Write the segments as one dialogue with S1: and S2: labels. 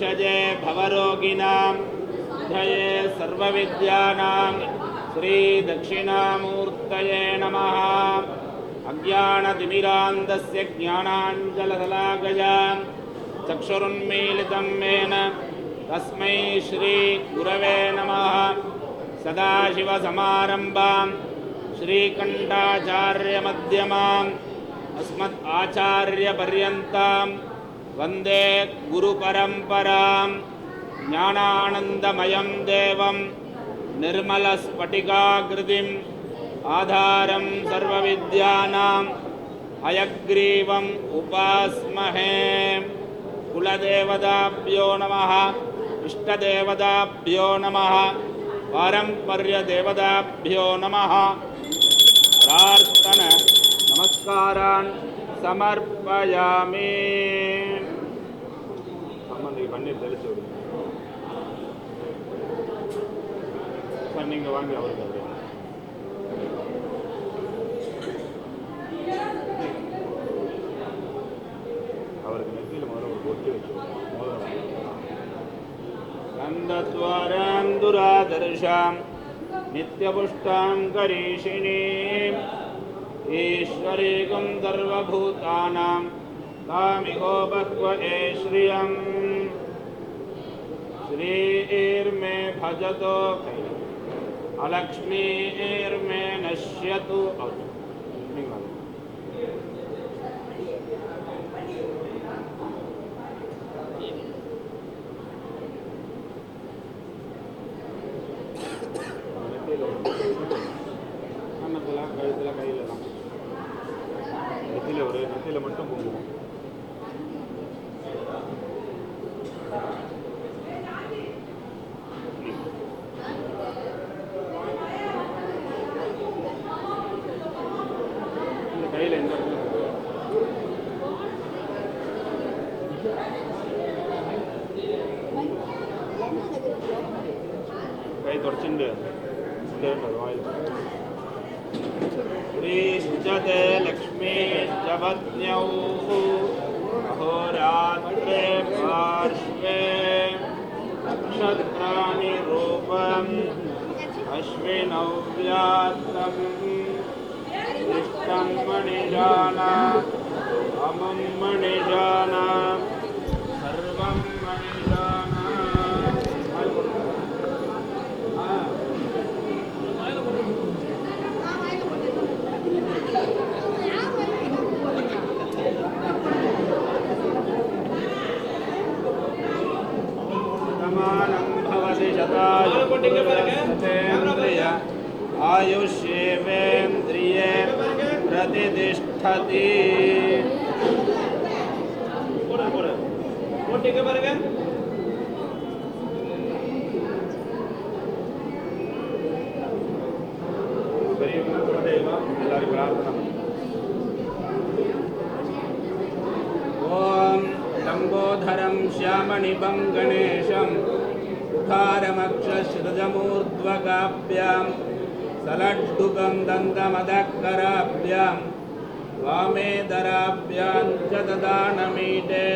S1: भेषजे भवरोगिणां जये सर्वविद्यानां श्रीदक्षिणामूर्तये नमः। अज्ञानतिमिरान्धस्य ज्ञानाञ्जलशलाकया चक्षुरुन्मीलितं येन तस्मै श्रीगुरवे नमः। सदाशिवसमारम्भां श्रीकण्ठाचार्यमध्यमाम् अस्मत् आचार्यपर्यन्तां वन्दे गुरुपरम्परां। ज्ञानानन्दमयं देवं निर्मलस्फटिकाकृतिम् आधारं सर्वविद्यानां हयग्रीवम् उपास्महे। कुलदेवताभ्यो नमः, इष्टदेवताभ्यो नमः, पारम्पर्यदेवताभ्यो नमः। प्रार्थना नमस्कारान् समर्पयामि। पन्नीर தெளிச்சு விடுங்க சார், நீங்க வாங்கி அவருக்கு நெத்தியில் முதல்ல ஒரு பொட்டு வச்சு கந்தத்வாராம் துராதர்ஷாம் நித்யபுஷ்டாம் கரீஷிணீம் ஈஸ்வரீகம் சர்வபூதானாம் தாமிகோ பக்வ ஏஸ்ரியம் श्रीर्मे भजतो अलक्ष्मीर्मे नश्यतु। கழுத்தில் கையில் தான் நெத்தியில் மட்டும் போடுவோம். கையில் எந்த கை தொடச்சுண்டு வாயில் श्रीश्चते लक्ष्मी पत्न्यौ अहोरात्रे पार्श्वे नक्षत्राणि रूपम् अश्विनौ व्यात्तम् इष्टं मणिजाना अमुं मणिजाना सर्वं मणिजाना। आयुष्येवेन्द्रिये प्रतिष्ठति। ओम लंबोधरं श्यामनिभं गणेशं उद्धारमक्षश्रुतमूर्ध्वकाभ्यां सलड्डुकं दन्तमदकराभ्यां वामेदराभ्यां च ददानमीटे।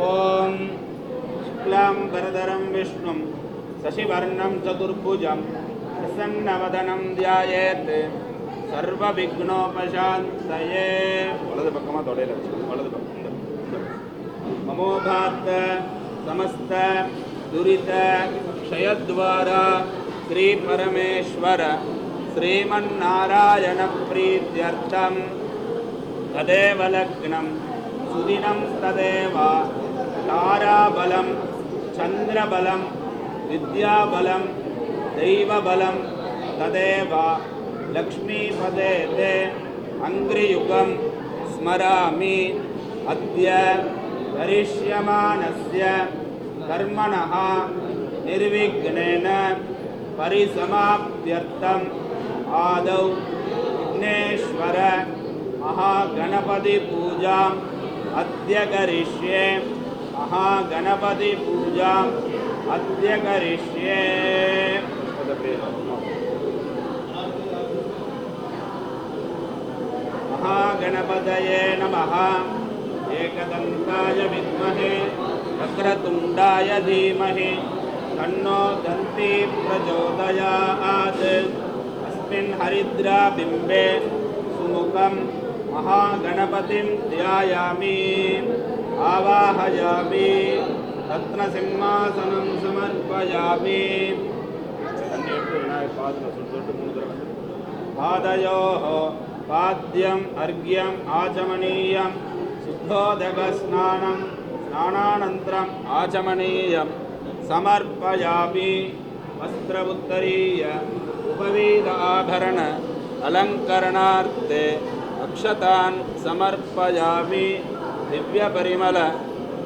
S1: ॐ शुक्लां वरदरं विष्णुं शशिवर्णं चतुर्भुजं प्रसन्नवदनं ध्यायेत् सर्वविघ्नोपशान्तये। वलது பக்கமா தொடையில வச்சு வலது பக்கம் ममोभात समस्त दुरित क्षयद्वारा श्री परमेश्वर श्रीमन्नारायण प्रीत्यर्थं तदेव लग्नं सुदिनं तदेव ताराबलं चन्द्रबलं विद्याबलं दैवबलं तदेव लक्ष्मीपदे ते अङ्घ्रियुगं स्मरामि। अद्य करिष्यमाणस्य कर्मणः निर्विघ्नेन परिसमाप्त्यर्थम् आदौ विघ्नेश्वर महागणपति पूजाम् अद्य करिष्ये। महागणपति पूजाम् अद्य करिष्ये। महागणपतये नमः। एकदन्ताय विद्महे वक्रतुण्डाय धीमहि तन्नो दन्ती प्रचोदयात्। अस्मिन् हरिद्राबिम्बे सुमुखं महागणपतिं ध्यायामि आवाहयामि रत्नसिंहासनं समर्पयामि। पादयोः पाद्यम् अर्घ्यम् आचमनीयं शुद्धोदकस्नानं स्नानानन्तरम् आचमनीयं समर्पयामि। वस्त्रोत्तरीय उपवीत आभरण अलङ्करणार्थे अक्षतान् समर्पयामि। दिव्यपरिमल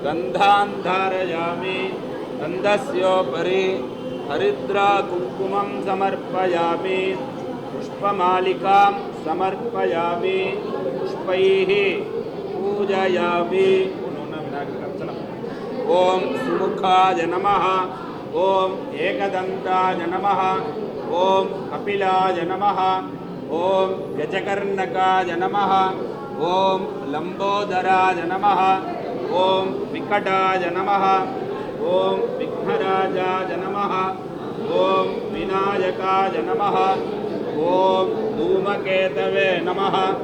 S1: गन्धान् धारयामि। गन्धस्योपरि हरिद्राकुङ्कुमं समर्पयामि। पुष्पमालिकां समर्पयामि। पुष्पैः पूजयामि। ओम सुमुखाय नमः। ओम एकदन्ताय नमः। ओम कपिलाय नमः। ओम गजकर्णकाय नमः। ओम लंबोदराय नमः। ओम विकटाय नमः। ओम विघ्नराजाय नमः। ओम विनायकाय नमः। ओम धूमकेतवे नमः।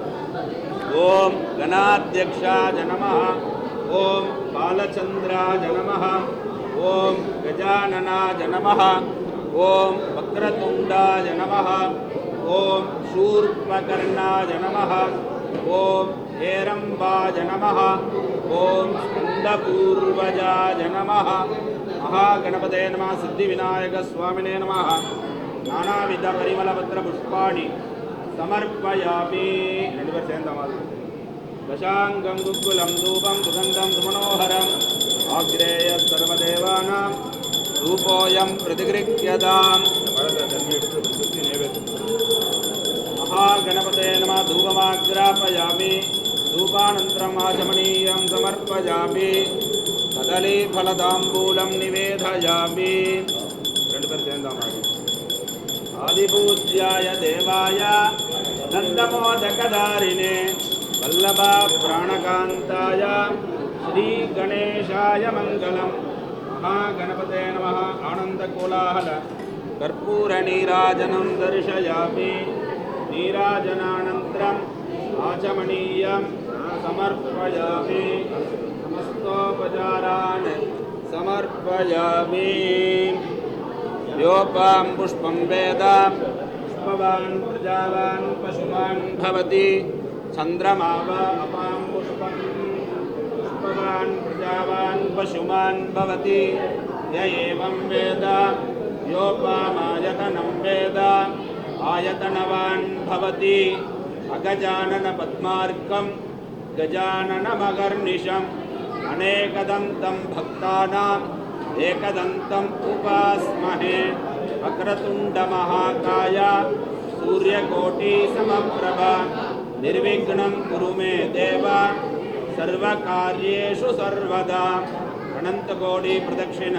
S1: ओम गणाध्यक्षाय नमः। ओम बालचंद्राय नमः। ओम गजाननाय नमः। ओम वक्रतुण्डाय नमः। ओम शूर्पकर्णाय नमः। ओम हेरम्बाय नमः। ओम स्कन्दपूर्वजाय नमः। महागणपते नमः। सिद्धिविनायक स्वामिने नमः। नानाविध परिमलपत्रपुष्पाणि समर्पयामि। दशांगं गुग्गुलं धूपं सुगन्धं सुमनोहरम् आग्रेय सर्वदेवानां धूपोऽयं प्रतिगृह्यताम्। महागणपते नमः। धूपमाग्रापयामि। धूपानन्तरम् आचमनीयं समर्पयामि। कदलीफलताम्बूलं निवेदयामि। आदिपूज्याय देवाय नन्दमोदकधारिणे वल्लभा प्राणकान्ताय श्री गणेशाय मङ्गलम्। महागणपते नमः। आनन्दकोलाहल कर्पूरनीराजनं दर्शयामि। नीराजनानन्तरम् आचमनीयं समर्पयामि। समस्तोपचारान् समर्पयामि। योपां पुष्पं वेद पुष्पवान् प्रजावान् पशुमान् भवति। चंद्रमा वा अपां पुष्पं पुष्पवान् प्रजावान् पशुमान् भवति। य एवं वेद योपामायतनं वेद आयतनवान् भवति। अगजानन पद्मार्कं गजाननमगर्निशम् अनेकदन्तं भक्तानाम् एकदन्तम् उपास्महे। वक्रतुण्डमहाकाय सूर्यकोटिसमप्रभ निर्विघ्नं कुरु मे देव सर्वकार्येषु सर्वदा। अनन्तकोटि प्रदक्षिण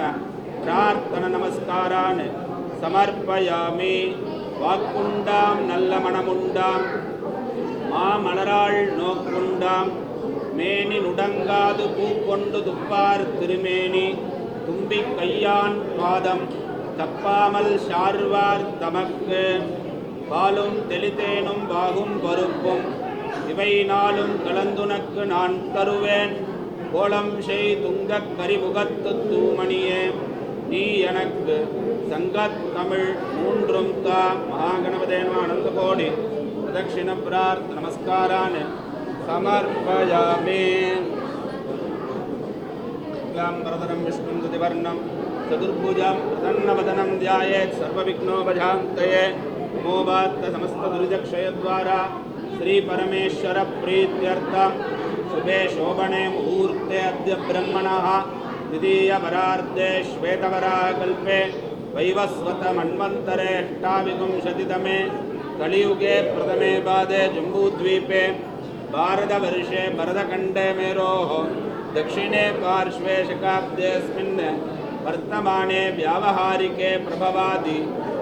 S1: प्रार्थना नमस्कारान् समर्पयामि। वाक्कुण्डां नल्लमणमुण्डां मामलराळ् नोक्कुण्डां மேனி நுடங்காது பூக்கொண்டு துப்பார் திருமேனி தும்பி கையான் பாதம் தப்பாமல் சார்வார் தமக்கு பாலும் தெளித்தேனும் பாகும் பருப்பும் இவை நாளும் கலந்துனக்கு நான் தருவேன். கோலம் செய் துங்கக் கரிமுகத்து தூமணியே நீ எனக்கு சங்கத் தமிழ் மூன்றும் தா. மகாகணபதே நம. அனந்த கோடி பிரதட்சிண பிரார்த்த நமஸ்காரான் समर्पयामि. शुक्लाम्बरधरं विष्णुं द्विवर्णं चतुर्भुजं प्रसन्नवदनं ध्यायेत् सर्वविघ्नोपशान्तये. नमोवात्त समस्तदुरितक्षयद्वारा श्रीपरमेश्वरप्रीत्यर्थं शुभे शोभने मुहूर्ते अद्य ब्रह्मणः द्वितीयवरार्धे श्वेतवराहकल्पे वैवस्वतमन्वन्तरे अष्टाविंशतितमे कलियुगे प्रथमे पादे जम्बूद्वीपे भारतवर्षे भरतखण्डे मेरोः दक्षिणे पार्श्वे शकाब्देऽस्मिन् वर्तमाने व्यावहारिके प्रभवादि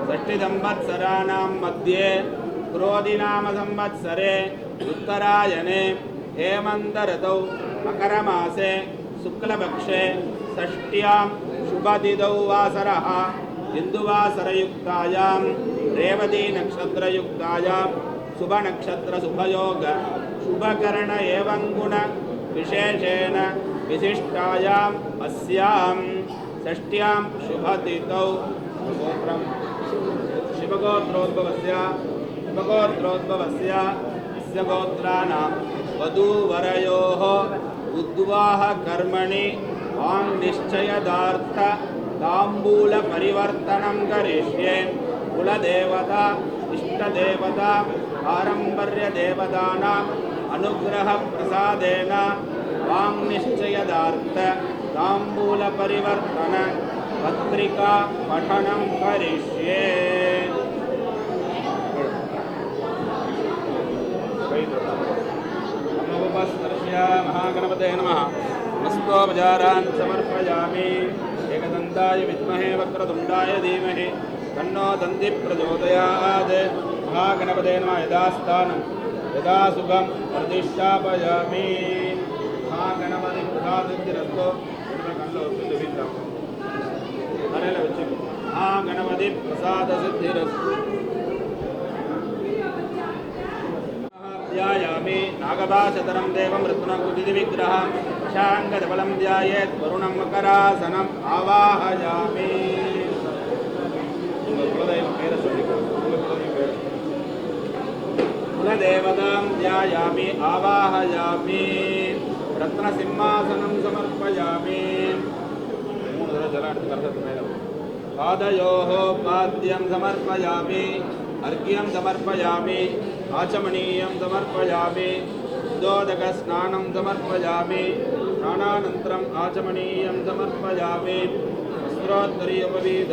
S1: षष्टिसंवत्सराणां मध्ये क्रोधिनामसंवत्सरे उत्तरायणे हेमन्तर्तौ मकरमासे शुक्लपक्षे षष्ट्यां शुभतिथौ वासरः इन्दुवासरयुक्तायां रेवती नक्षत्रयुक्तायां शुभनक्षत्रशुभयोग शुभकर्ण एवं गुण विशेषेण विशिष्टायाम् अस्यां षष्ट्यां शुभतिथौ शिवगोत्रोद्भवस्य अस्य गोत्राणां वधूवरयोः उद्वाह कर्मणि वाङ्निश्चयदार्थ ताम्बूलपरिवर्तनं करिष्ये। कुलदेवता इष्टदेवता पारम्पर्यदेवतानाम् अनुग्रहप्रसादेन वाङ्निश्चयदार्थ ताम्बूलपरिवर्तन पत्रिका पठनं करिष्ये। महागणपते नमः। नमस्तोपचारान् समर्पयामि। एकदन्ताय विद्महे वक्रतुण्डाय धीमहि तन्नो दन्ति प्रचोदयात्। महागणपते नमः। यदास्थानं यदा सुखं प्रतिष्ठापयामि। महागणपति प्रसादतिरस्तो महागणपति प्रसाद सिद्धिरस्तु। ध्यायामि नागभाषधरं देवं रत्नकुटिति विग्रहं शाङ्गधवलं ध्यायेत् वरुणं मकरासनम् आवाहयामि। कुलदेवतां ध्यायामि आवाहयामि। रत्नसिंहासनं समर्पयामि। पादयोः पाद्यं समर्पयामि। अर्घ्यं समर्पयामि। आचमनीयं समर्पयामि। उदोदकस्नानं समर्पयामि। स्नानानन्तरम् आचमनीयं समर्पयामि। वस्त्रोत्तरीयोपवीत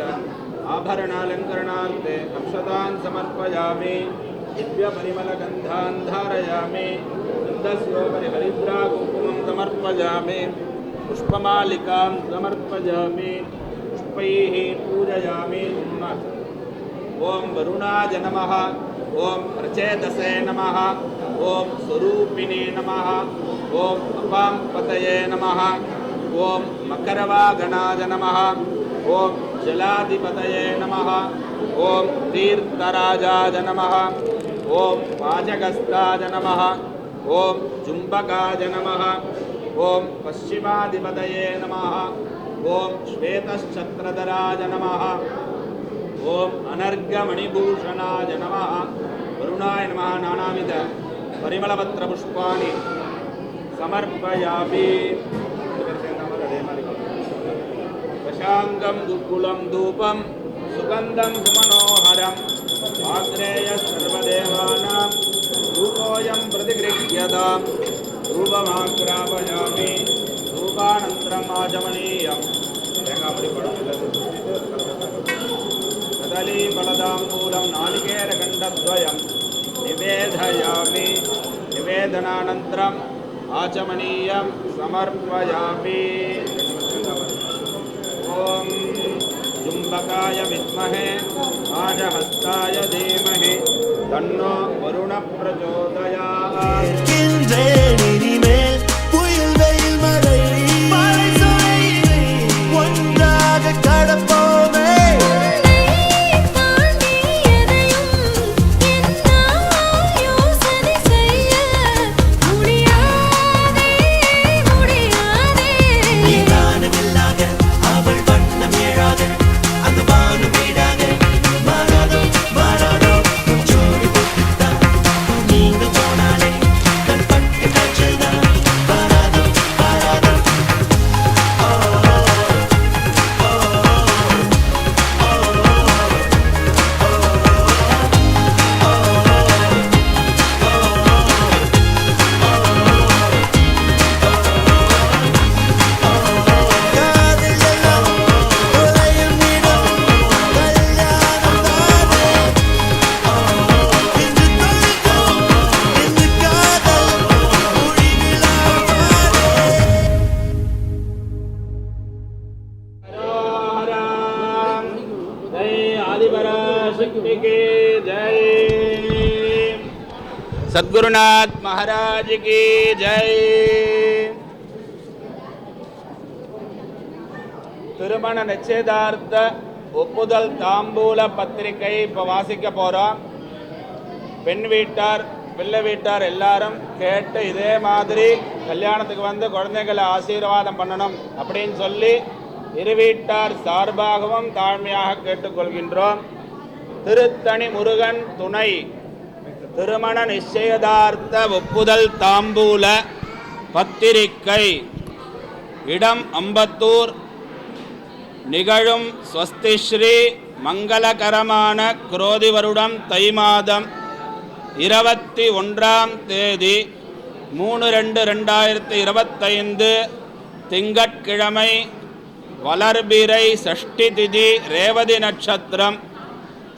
S1: आभरणालङ्करणार्थे अक्षतान् समर्पयामि। दिव्यपरिमलगन्धान् धारयामि। गन्धस्योपरि हरिद्राकुङ्कुमं समर्पयामि। पुष्पमालिकां समर्पयामि। पुष्पैः पूजयामि। ओं वरुणाय नमः। ओं प्रचेतसे नमः। ओं स्वरूपिणे नमः। ओं अपांपतये नमः। ओं मकरवागणाय नमः। ओं जलाधिपतये नमः। ओं तीर्थराजाय नमः। ओं पाजगस्ताय नमः। ओं जुम्बकाय नमः। ओं पश्चिमाधिपतये नमः। ओं श्वेतश्चक्रधराय नमः। ओं अनर्घमणिभूषणाय नमः। वरुणाय नमः। नानाविध परिमलपत्रपुष्पाणि समर्पयामि। दशाङ्गं दुक्कुलं धूपं सुगन्धं सुमनोहरम् आग्रेय सर्वदेवानां धूपोऽयं प्रतिगृह्यताम्। धूपमाग्रापयामि। धूपानन्तरम् आचमनीयम्। कदलीफलताम्बूलं नारिकेलखण्डद्वयं निवेदयामि। निवेदनानन्तरम् आचमनीयं समर्पयामि। ॐ जुम्बकाय विद्महे आजहस्ताय धीमहि तन्नो वरुणः प्रचोदयात्। सद्गुरुनाथ महाराज की जय। திருமண நிச்சயதார்த்த ஒப்புதல் தாம்பூல பத்திரிகை இப்போ வாசிக்க போகிறோம். பெண் வீட்டார் பிள்ளை வீட்டார் எல்லாரும் கேட்டு இதே மாதிரி கல்யாணத்துக்கு வந்து குழந்தைகளை ஆசீர்வாதம் பண்ணணும் அப்படின்னு சொல்லி இரு வீட்டார் சார்பாகவும் தாழ்மையாக கேட்டுக்கொள்கின்றோம். திருத்தணி முருகன் துணை திருமண நிச்சயதார்த்த ஒப்புதல் தாம்பூல பத்திரிகை, இடம் அம்பத்தூர், நிகழும் ஸ்வஸ்திஸ்ரீ மங்களகரமான குரோதி வருடம் தை மாதம் 21ஆம் தேதி 3/2/2025 திங்கட்கிழமை, வளர்பிறை சஷ்டி திதி, ரேவதி நட்சத்திரம்,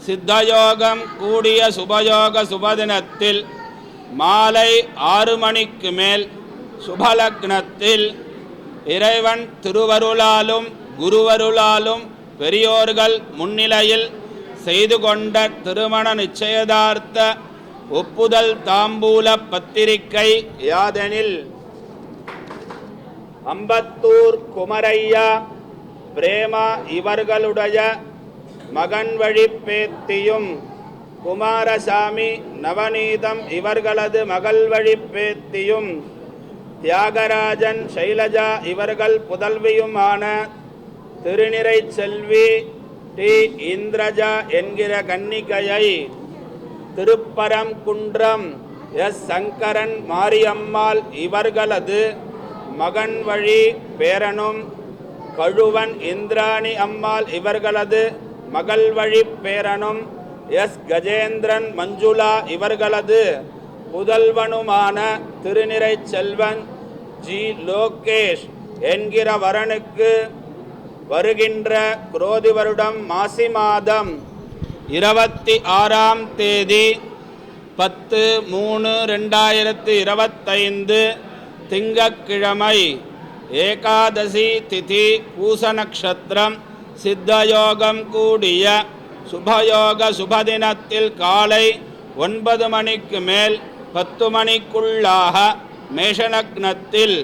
S1: சித்தயோகம் கூடிய சுபயோக சுபதினத்தில் மாலை 6 மணிக்கு மேல் சுபலக்னத்தில் இறைவன் திருவருளாலும் குருவருளாலும் பெரியோர்கள் முன்னிலையில் செய்து கொண்ட திருமண நிச்சயதார்த்த ஒப்புதல் தாம்பூல பத்திரிகை யாதெனில், அம்பத்தூர் குமரையா பிரேமா இவர்களுடைய மகன் வழி பேத்தியும், குமாரசாமி நவநீதம் இவர்களது மகள் வழி பேத்தியும், தியாகராஜன் சைலஜா இவர்கள் புதல்வியுமான திருநிறை செல்வி டி இந்திரஜா என்கிற கன்னிகையை திருப்பரங்குன்றம் எஸ் சங்கரன் மாரியம்மாள் இவர்களது மகன் வழி பேரனும், கழுவன் இந்திராணி அம்மாள் இவர்களது மகள் வழி பேரனும், எஸ் கஜேந்திரன் மஞ்சுளா இவர்களது புதல்வனுமான திருநிறை செல்வன் ஜி லோகேஷ் என்கிற வரனுக்கு வருகின்ற குரோதி வருடம் மாசி மாதம் 26ஆம் தேதி 10/3/2025 திங்கட்கிழமை, ஏகாதசி திதி, பூச நட்சத்திரம், சித்தயோகம் கூடிய சுபயோக சுபதினத்தில் காலை 9 மணிக்கு மேல் 10 மணிக்குள்ளாக மேஷலக்னத்தில்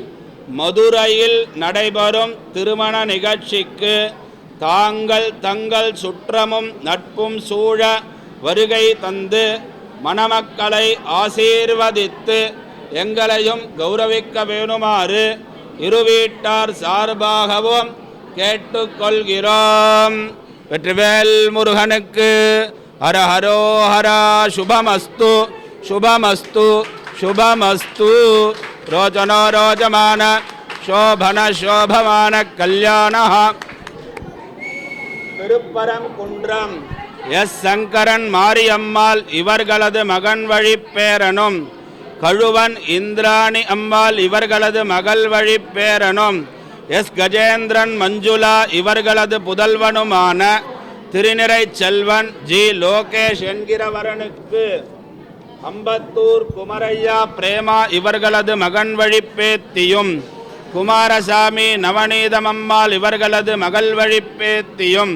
S1: மதுரையில் நடைபெறும் திருமண நிகழ்ச்சிக்கு தாங்கள் தங்கள் சுற்றமும் நட்பும் சூழ வருகை தந்து மணமக்களை ஆசீர்வதித்து எங்களையும் கௌரவிக்க வேணுமாறு இருவீட்டார் சார்பாகவும் கேட்டுக்கொள்கிறோம். வெற்றிவேல் முருகனுக்கு ஹர ஹரோ ஹரா. சுபமஸ்து சுபமஸ்து சுபமஸ்து. ரோச்சனோ ரோச்சமான சோபன சோபமான கல்யாண. திருப்பரங்குன்றம் எஸ் சங்கரன் மாரியம்மாள் இவர்களது மகன் வழி பேரனும், கழுவன் இந்திராணி அம்மாள் இவர்களது மகள் வழி பேரனும், எஸ் கஜேந்திரன் மஞ்சுளா இவர்களது புதல்வனுமான திருநிறை செல்வன் ஜி லோகேஷ் என்கிறவரனுக்கு அம்பத்தூர் குமரையா பிரேமா இவர்களது மகன் வழி பேத்தியும், குமாரசாமி நவநீதமம்மாள் இவர்களது மகள் வழி பேத்தியும்,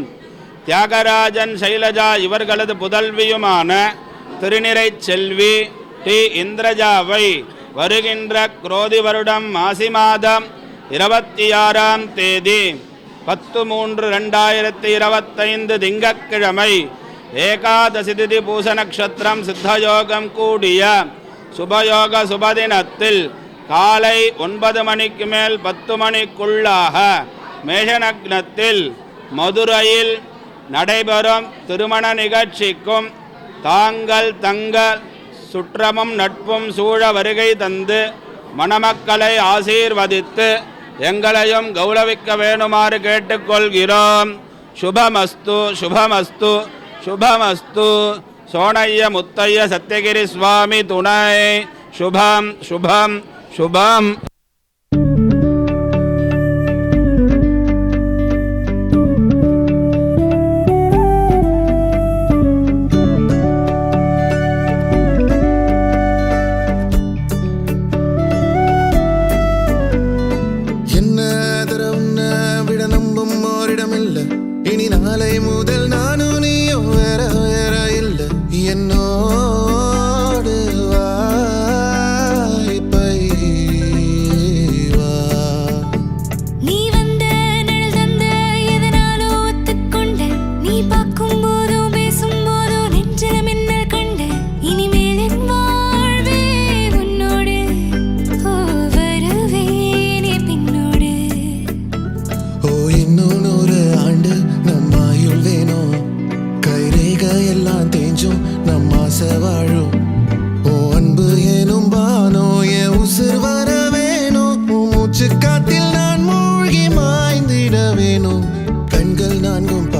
S1: தியாகராஜன் சைலஜா இவர்களது புதல்வியுமான திருநிறை செல்வி டி இந்திரஜாவை வருகின்ற குரோதி வருடம் மாசி மாதம் 26ஆம் தேதி 10/3/2025 திங்கட்கிழமை, ஏகாதசி திதி, பூச நட்சத்திரம், சித்தயோகம் கூடிய சுபயோக சுபதினத்தில் காலை 9 மணிக்கு மேல் 10 மணிக்குள்ளாக மேஷலக்னத்தில் மதுரையில் நடைபெறும் திருமண நிகழ்ச்சிக்கும் தாங்கள் தங்கள் சுற்றமும் நட்பும் சூழ வருகை தந்து மணமக்களை ஆசீர்வதித்து எங்களையும் கௌரவிக்க வேணுமாறு கேட்டுக்கொள்கிறோம். சுபமஸ்து சுபமஸ்து சுபமஸ்து. சோனைய முத்தைய சத்யகிரி சுவாமி துணை. சுபம் சுபம் சுபம்.
S2: இனி நாளை முதல் நானும் நீயும் வேற வேற இல்ல. என்னோடு வாய்ப்பை வா.
S3: நீ வந்த நிழல் தந்த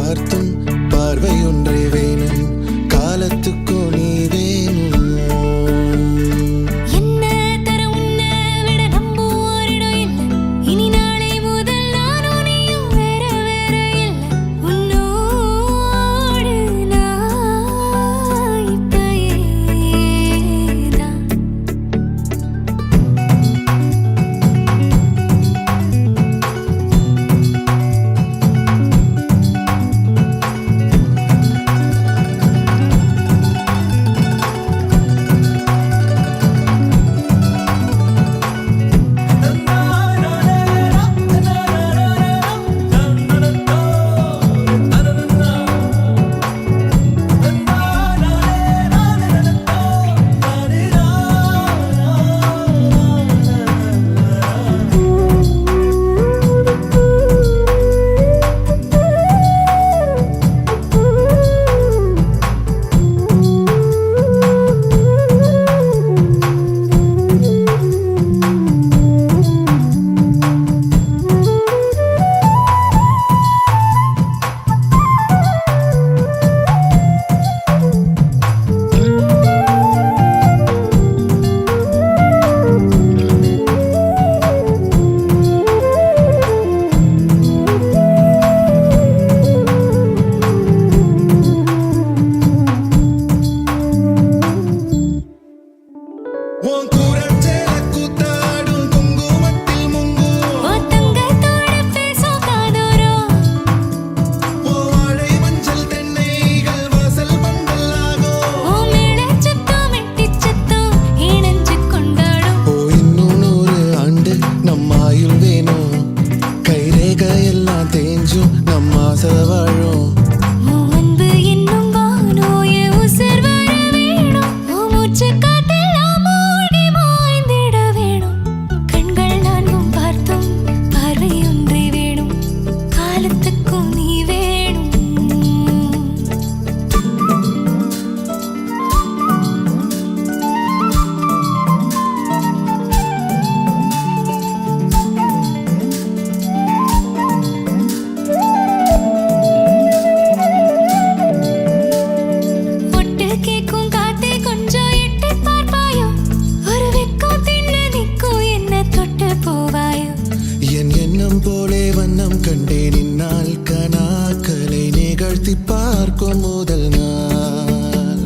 S2: பார்த்தும் பார்வை ஒன்றே வேணும், காலத்துக்கும் நீ வேணும். பார்க்கும் முதல் நாள்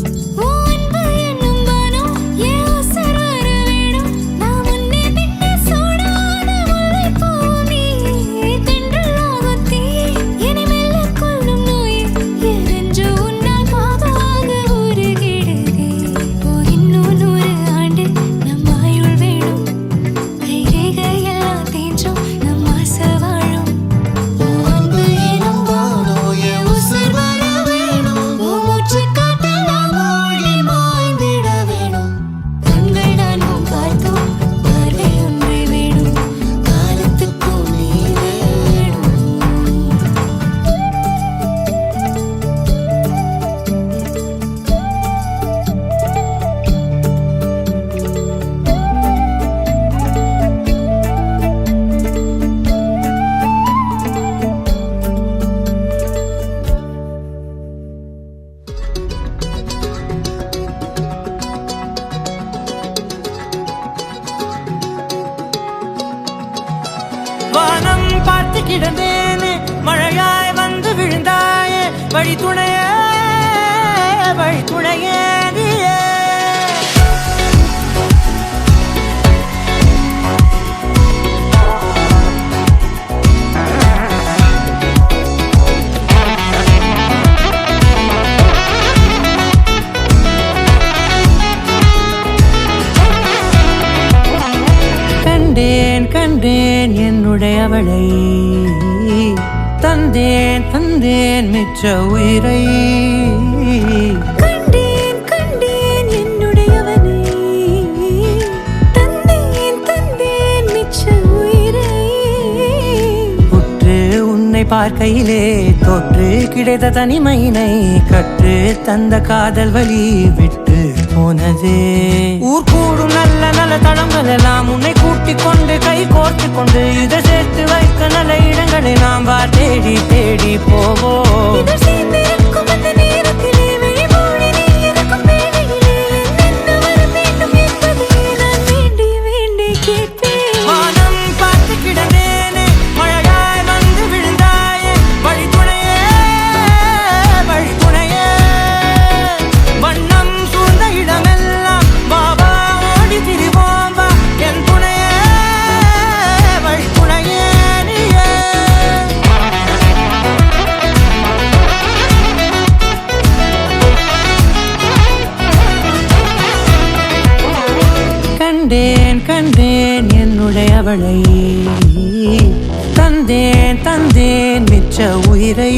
S3: வானம் பார்த்து கிடந்தேனே, மழையாய் வந்து விழுந்தாயே, வழி துணையே நீயே. கண்டேன் என்னுடையவளை, தந்தேன் மிச்ச உயிரை.
S4: கண்டேன் என்னுடையவனை, தந்தேன் மிச்ச உயிரை.
S3: உற்று உன்னை பார்க்கையிலே தொற்று கிடைத்த தனிமையினை, கற்று தந்த காதல் வழி விட்டு போனதே. ஊர் கூடும் நல்ல நல்ல தளங்கள் எல்லாம் உன்னை கூட்டிக் கொண்டு கை கோர்த்து கொண்டு இதை சேர்த்து வைக்க நல்ல இடங்களை நாம் வா தேடி தேடி போவோம்.
S4: இதழ் சேர்ந்திருக்கும் அந்த நேரத்திலே விழிமூடி நீ இருக்கும் வேளையிலே என்னென்ன வர வேண்டும் என்பதை நான் வேண்டி வேண்டி கேட்பேன்.
S3: வானம் பார்த்து கிடந்தேனே, மழையாய் வந்து விழுந்தாயே, வழித்துணையே வழித்துணையே. வண்ணம் சூழ்ந்த இடமெல்லாம் பாபா ஓடி திரிவோம் வா என் துணையே வழித்துணையே நீயே. கண்டேன் கண்டேன் என்னுடைய அவளை, தந்தேன் தந்தேன் மிச்ச உயிரை.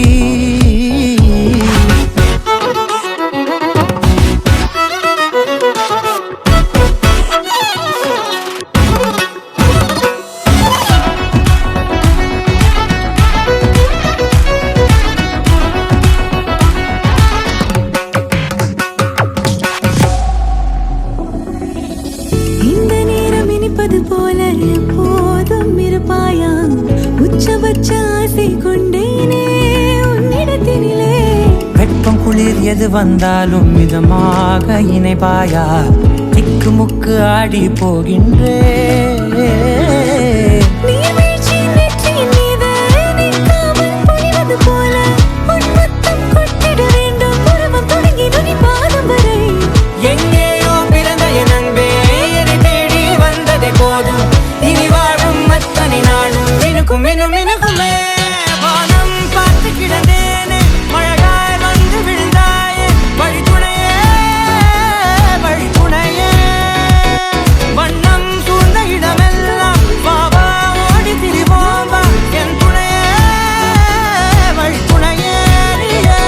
S4: இந்த நேரம் இனிப்பது போல எப்போதும் இருப்பாயா, உச்சபட்ச ஆசை கொண்டேனே உன்னிடத்தினிலே.
S3: வெப்பம் குளிர் எது வந்தாலும் மிதமாக இணைப்பாயா, திக்கு முக்கு ஆடி போகின்றே.
S4: நீர்வீழ்ச்சியின் நெற்றியின் மீது நிற்காமல் பொழிவது போல உன் முத்தம் கொட்டிட வேண்டும் உருவம் தொடங்கி நுனி பாதம் வரை.
S3: எங்கேயோ பிறந்த என் அன்பே என்னை தேடி வந்ததே போதும், இனி வாழும் அத்தனை நாளும் மினுக்கும் மினும் மினுக்குமே. வானம் பார்த்து கிடந்தேனே, மழையாய் வந்து விழுந்தாயே, வழித்துணையே வழித்துணையே. வண்ணம் சூழ்ந்த இடமெல்லாம் பாபா ஓடி திரிவோம் வா என் துணையே வழித்துணையே நீயே.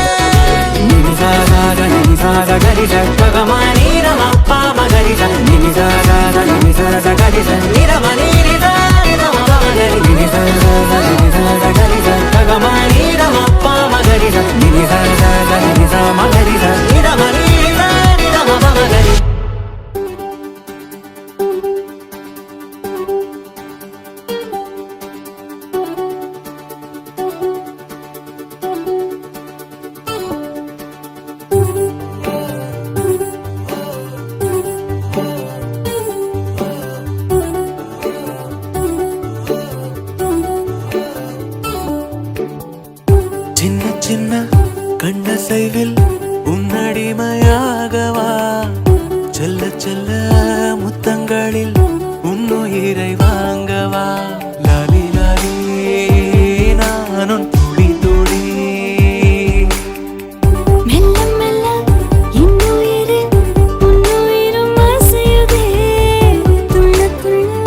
S3: நினிசாத நினிசாத கரிச பகமானி ரமப்பா மகரிச நினிசாத நினிசாத கரிச நிரமணி நிசா நிரமகரி நினிசாத நினிசாத கரிச பகமானி ரமப்பா மகரிச நினிசாத நினிசா மகரிச நிரமணி நிசா நிரமகரி.
S2: சின்ன சின்ன கண்ணசைவில் உன்னடிமையாகவா, செல்ல செல்ல முத்தங்களில் உன்னுயிரை வாங்கவா. லாலி லாலி நானும் துளி துளி.
S4: மெல்ல மெல்ல இன்னுயிரு உன்னுயிரும் அசையுதே, துள்ள துள்ள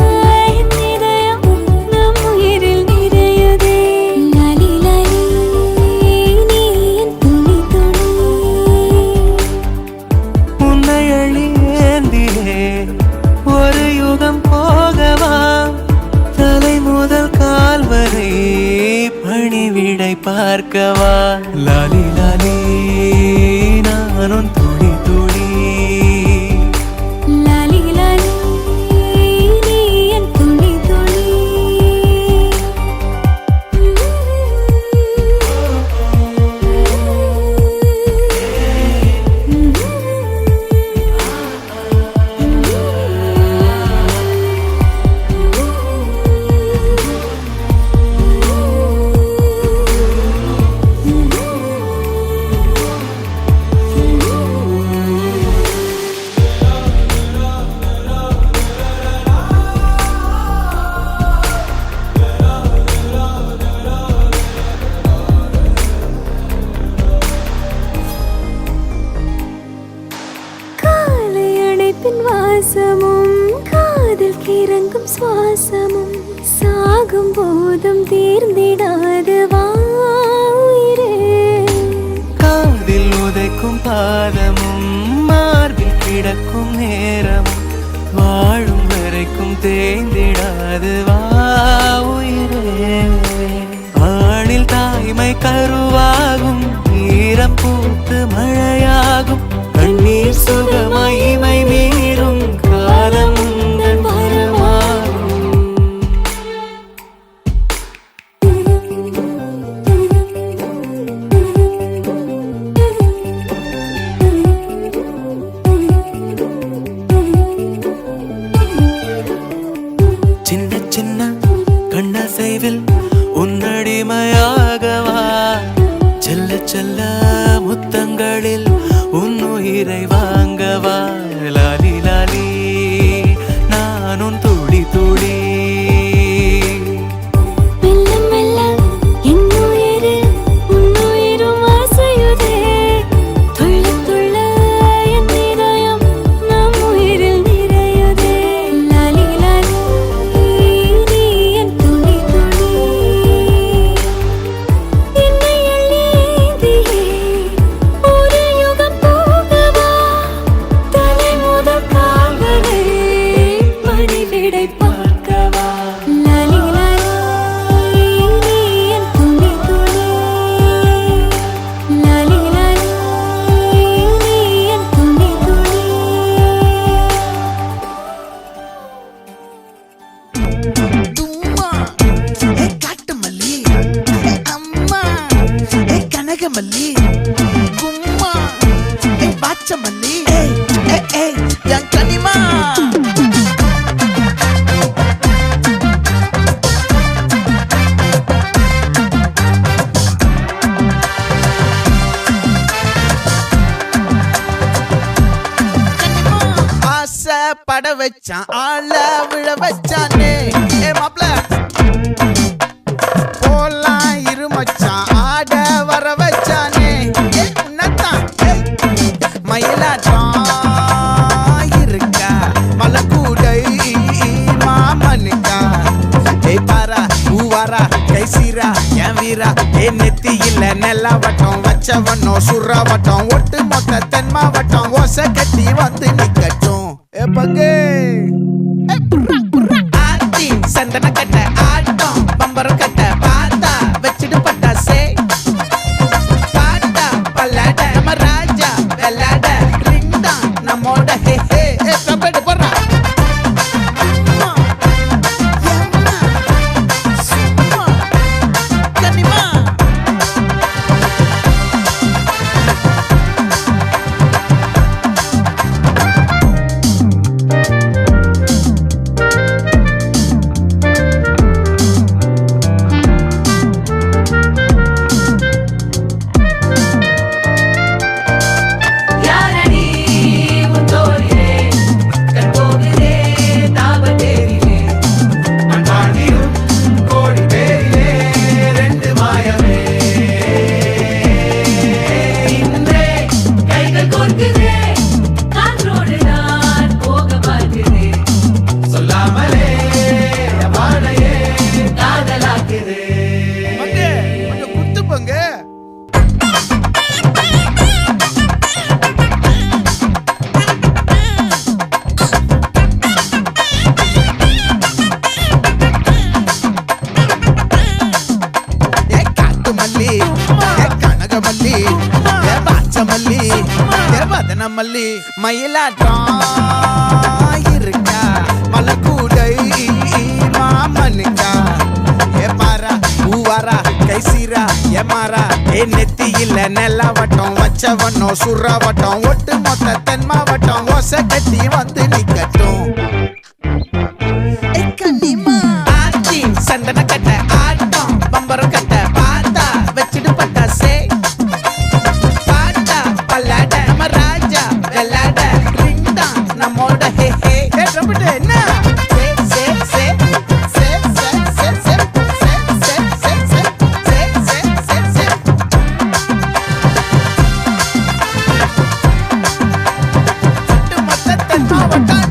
S4: என் இதயம் நம் உயிரில் நிறையுதே. லாலி லாலி நீ என் துளி துளி.
S2: உன்னை அழியேந்தியே ஒரு யுகம் போகவா, தலை முதல் கால் வரை பணிவிடை பார்க்கவா. லாலி லாலி நானும் துளி துளி.
S4: லாலி லாலி நீ என் துளி துளி. வாசமும் காதல் கிறங்கும் சுவாசமும் சாகும் போதும் தீர்ந்திடாது வாயிரே.
S2: காதில் உதைக்கும் பாதமும் மார்பில் கிடக்கும் நேரமும் வாழும் வரைக்கும் தேய்ந்திடாது வாயிரே. ஆணில் தாய்மை கருவாகும், ஈரம் பூத்து மழையாகும்,
S3: கண்ணீர் சுகமகிமை மீறும் காலம் உந்தன் வரமாகும். சின்ன சின்ன கண்ணசைவில் உன்னடிமையாகவா, செல்ல செல்ல முத்தங்களில் உன்னுயிரை வாங்கவா. லாலி லாலி நான் உன் துளி துளி.
S4: மெல்ல மெல்ல என்னுயிரில் உன்னுயிரும் அசையுதே. துள்ள துள்ள என் இதயம் நம் உயிரில் நிறையுதே. லாலி லாலி நீ என் துளி துளி. என்னை அள்ளி ஏந்தியே ஒரு யுகம் போகவா. தலை முதல் கால் வரை மணிவிடை பார்க்கவா. லாலி லாலி நீ என் துளி துளி. லாலி லாலி நீ என் துளி துளி.
S5: தும்மா ஏ காட்டு மல்லி, ஏ அம்மா ஏ கனகமல்லி, கும்மா ஏ பாச்ச மல்லி, என் கனிமா. ஆசை பட வச்சான், ஆள விழ வச்சானே. ஏ மாப்ள போலாம் இரு மச்சான், ஆட வர வச்சானே. ஏ உன்னத்தான் மயிலாட்டம் இருக்கா, மலக்கூடை மாமனுக்கா. ஏய் பாரா பூவாரா கைசீரா என் வீரா. ஏ நெத்தி இல்ல நெல்லாவட்டம் வச்சவனோ சுறாவட்டம். ஒட்டு மொத்த தென் மாவட்டம் ஓசை கட்டி வந்து நிக்கட்டும். ஏ பங்கே ஆத்தி சந்தன கட்ட ஆட்டம் பம்பரம் கட்ட பார்த்தா வச்சிடு பட்டாசே. பாட்டா பல்லாட நம்ம ராஜா வெள்ளாட ரிங் தான் நம்மோட. ஹே ஹே ஏ கபடி போடுறா. அம்மா, எம்மா, சும்மா, கனிமா.
S3: யாரடி உன் தோளிலே கண் போகுதே தாபத்தேரிலே.
S1: அன்பாண்டியும் கோடி பேரிலே ரெண்டு மாயமே.
S3: இன்றே கைகள் கோர்க்குதே காற்றோடு நான் போக பார்க்குதே.
S1: சொல்லாமலே வாழையே
S3: காதலாக்குதே.
S5: பங்கே கொஞ்சம் குத்து பங்கே. ஏ காட்டு மல்லி, ஏ கனகமல்லி, ஏ பாச்ச மல்லி, ஏ வதன மல்லி. மயிலாட்டம் இருக்கா, மலக்கூடை மாமனுக்கா. ஏ பாரா பூவாரா கைசீரா ஏ மாறா. ஏ நெத்தி இல்ல நெல்லாவட்டம் வச்சவனோ சுறாவட்டம். ஒட்டு மொத்த தென் மாவட்டம் ஓசை கட்டி வந்து நிக்கட்டும். ஏ கனிமா ஆச்சி சந்தன கட்ட ஆட்டம் பம்பரம் கட்ட பார்த்தா வச்சிடு பட்டாசே. பாட்டா பல்லாட நம்ம ராஜா வெள்ளாட ரிங் தான் நம்மோட. ஹே ஹே ஏ ட்ரம்பட் என்ன சே சே சே சே சே சே சே சே சே சே சே சே சே சே. ஒட்டு மொத்த தென் மாவட்டம்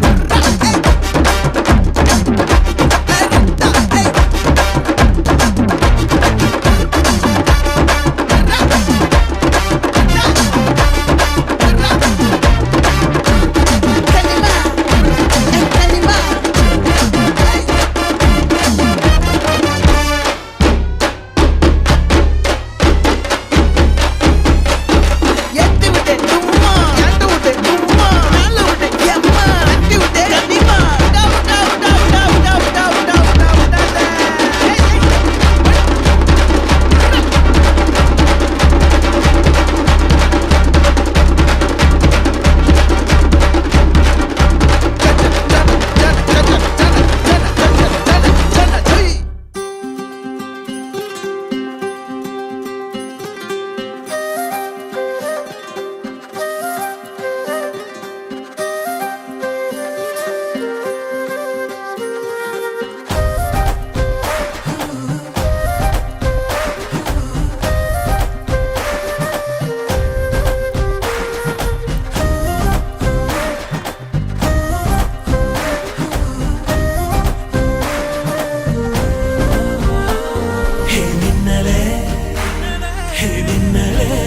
S6: மின்னலே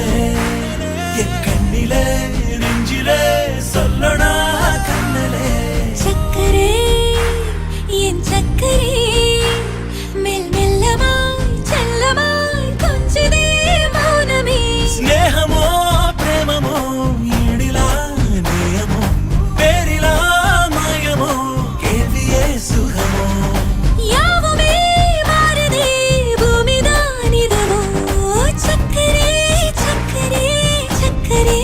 S6: என் கண்ணிலே நெஞ்சிலே சொல்லடா கண்ணலே
S4: சக்கரே என் சக்கரே மெல் மெல்லமாய் செல்லமாய் கொஞ்சதே மௌனமே
S6: ஸ்நேகமோ பிரேமமோ ஈடிலா நேயமோ பேரிலா மாயமோ கேள்வியே சுகமோ
S4: யாவுமே மாறுதே பூமிதான் இதுவோ சக்கரே சக்கரே சக்கரே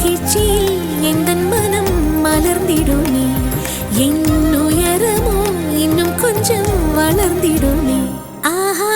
S4: மகிழ்ச்சியில் எந்தன் மனம் மலர்ந்திடுமே என் உயரமோ இன்னும் கொஞ்சம் வளர்ந்திடுமே ஆஹா